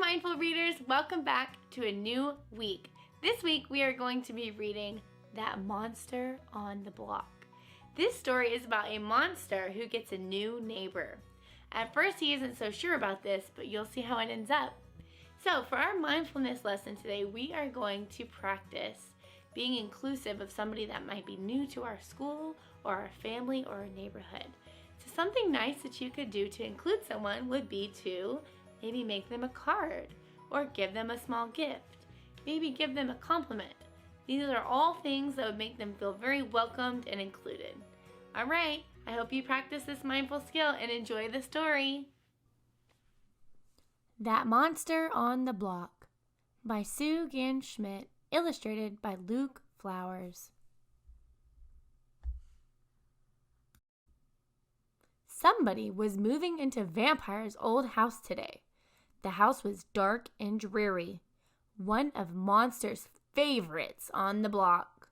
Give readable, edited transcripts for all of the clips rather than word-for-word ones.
Mindful Readers, welcome back to a new week. This week we are going to be reading That Monster on the Block. This story is about a monster who gets a new neighbor. At first he isn't so sure about this, but you'll see how it ends up. So for our mindfulness lesson today, we are going to practice being inclusive of somebody that might be new to our school or our family or our neighborhood. So something nice that you could do to include someone would be to maybe make them a card or give them a small gift. Maybe give them a compliment. These are all things that would make them feel very welcomed and included. All right, I hope you practice this mindful skill and enjoy the story. That Monster on the Block by Sue Gann Schmidt, illustrated by Luke Flowers. Somebody was moving into Vampire's old house today. The house was dark and dreary, one of Monster's favorites on the block.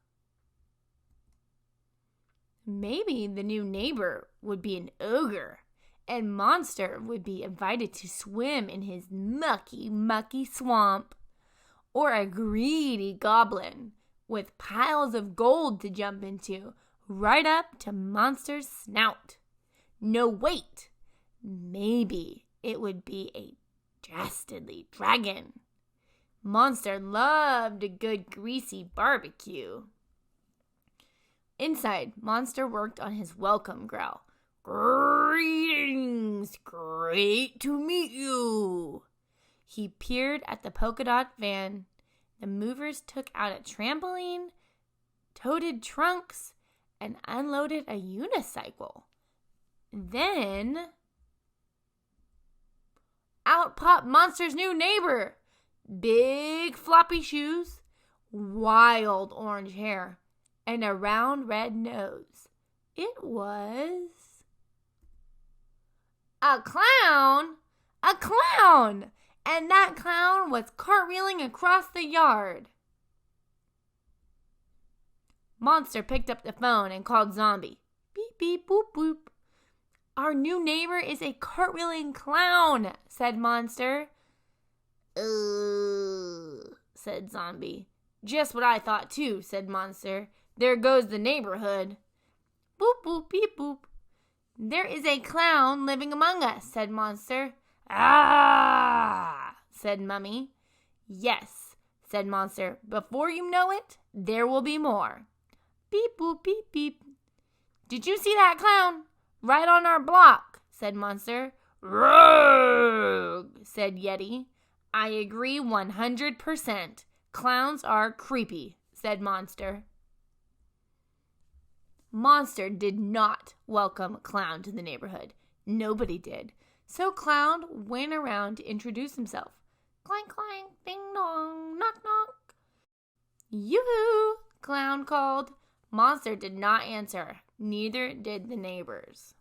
Maybe the new neighbor would be an ogre, and Monster would be invited to swim in his mucky, mucky swamp. Or a greedy goblin with piles of gold to jump into, right up to Monster's snout. No, wait! Maybe it would be a dastardly dragon. Monster loved a good greasy barbecue. Inside, Monster worked on his welcome growl. Greetings! Great to meet you! He peered at the polka dot van. The movers took out a trampoline, toted trunks, and unloaded a unicycle. Then out popped Monster's new neighbor. Big floppy shoes, wild orange hair, and a round red nose. It was a clown! A clown! And that clown was cartwheeling across the yard. Monster picked up the phone and called Zombie. Beep, beep, boop, boop. Our new neighbor is a cartwheeling clown, said Monster. Said Zombie. Just what I thought too, said Monster. There goes the neighborhood. Boop, boop, beep, boop. There is a clown living among us, said Monster. Ah, said Mummy. Yes, said Monster. Before you know it, there will be more. Beep, boop, beep, beep. Did you see that clown? Right on our block, said Monster. Rogue, said Yeti. I agree 100%. Clowns are creepy, said Monster. Monster did not welcome Clown to the neighborhood. Nobody did. So Clown went around to introduce himself. Clank, clank, ding dong, knock, knock. Yoo-hoo, Clown called. Monster did not answer. Neither did the neighbors.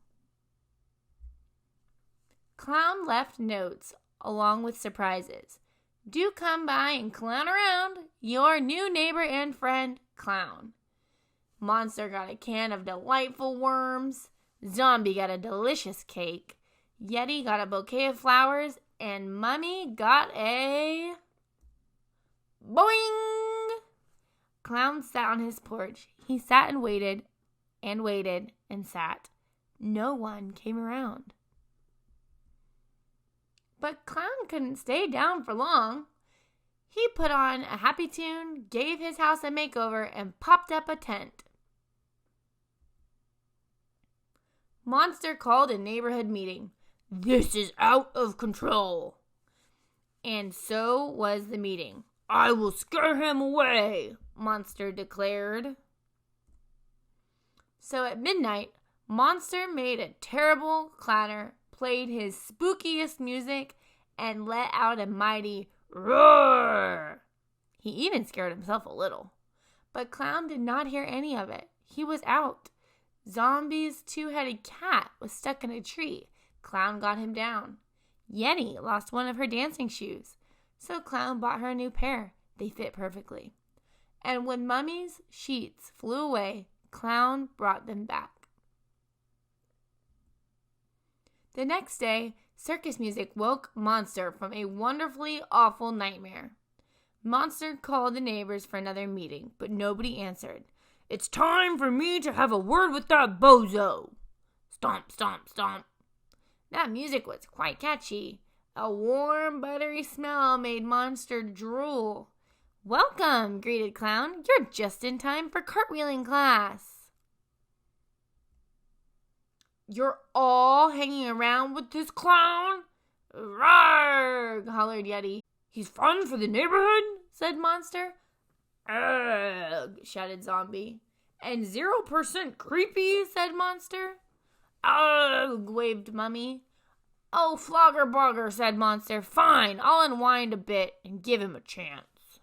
Clown left notes along with surprises. Do come by and clown around. Your new neighbor and friend, Clown. Monster got a can of delightful worms. Zombie got a delicious cake. Yeti got a bouquet of flowers. And Mummy got a boing! Clown sat on his porch. He sat and waited and sat. No one came around. But Clown couldn't stay down for long. He put on a happy tune, gave his house a makeover, and popped up a tent. Monster called a neighborhood meeting. This is out of control. And so was the meeting. I will scare him away, Monster declared. So at midnight, Monster made a terrible clatter, played his spookiest music, and let out a mighty roar. He even scared himself a little. But Clown did not hear any of it. He was out. Zombie's two-headed cat was stuck in a tree. Clown got him down. Yeti lost one of her dancing shoes. So Clown bought her a new pair. They fit perfectly. And when Mummy's sheets flew away, Clown brought them back. The next day, Circus music woke Monster from a wonderfully awful nightmare. Monster called the neighbors for another meeting, but nobody answered. "It's time for me to have a word with that bozo." Stomp, stomp, stomp. That music was quite catchy. A warm, buttery smell made Monster drool. "Welcome," greeted Clown. "You're just in time for cartwheeling class." "You're all hanging around with this clown?" "Rawr!" hollered Yeti. "He's fun for the neighborhood," said Monster. "Ugh!" shouted Zombie. "And 0% creepy," said Monster. "Ugh!" waved Mummy. "Oh, flogger bogger," said Monster. "Fine, I'll unwind a bit and give him a chance."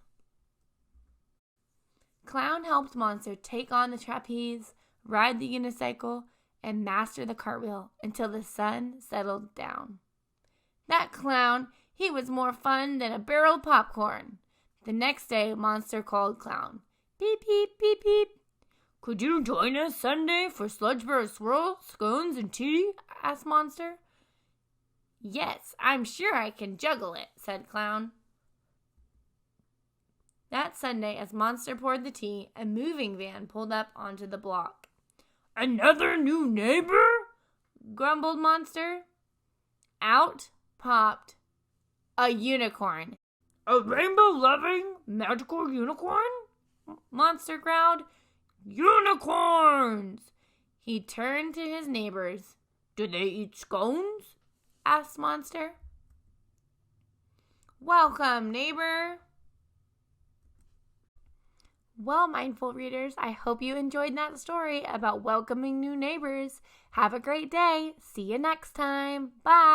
Clown helped Monster take on the trapeze, ride the unicycle, and master the cartwheel until the sun settled down. That clown, he was more fun than a barrel of popcorn. The next day, Monster called Clown. "Beep, beep, beep, beep." "Could you join us Sunday for Sludgeberg swirl, scones, and tea?" asked Monster. "Yes, I'm sure I can juggle it," said Clown. That Sunday, as Monster poured the tea, a moving van pulled up onto the block. "Another new neighbor?" grumbled Monster. Out popped a unicorn. "A rainbow-loving, magical unicorn?" Monster growled. "Unicorns!" He turned to his neighbors. "Do they eat scones?" asked Monster. "Welcome, neighbor." Well, mindful readers, I hope you enjoyed that story about welcoming new neighbors. Have a great day. See you next time. Bye.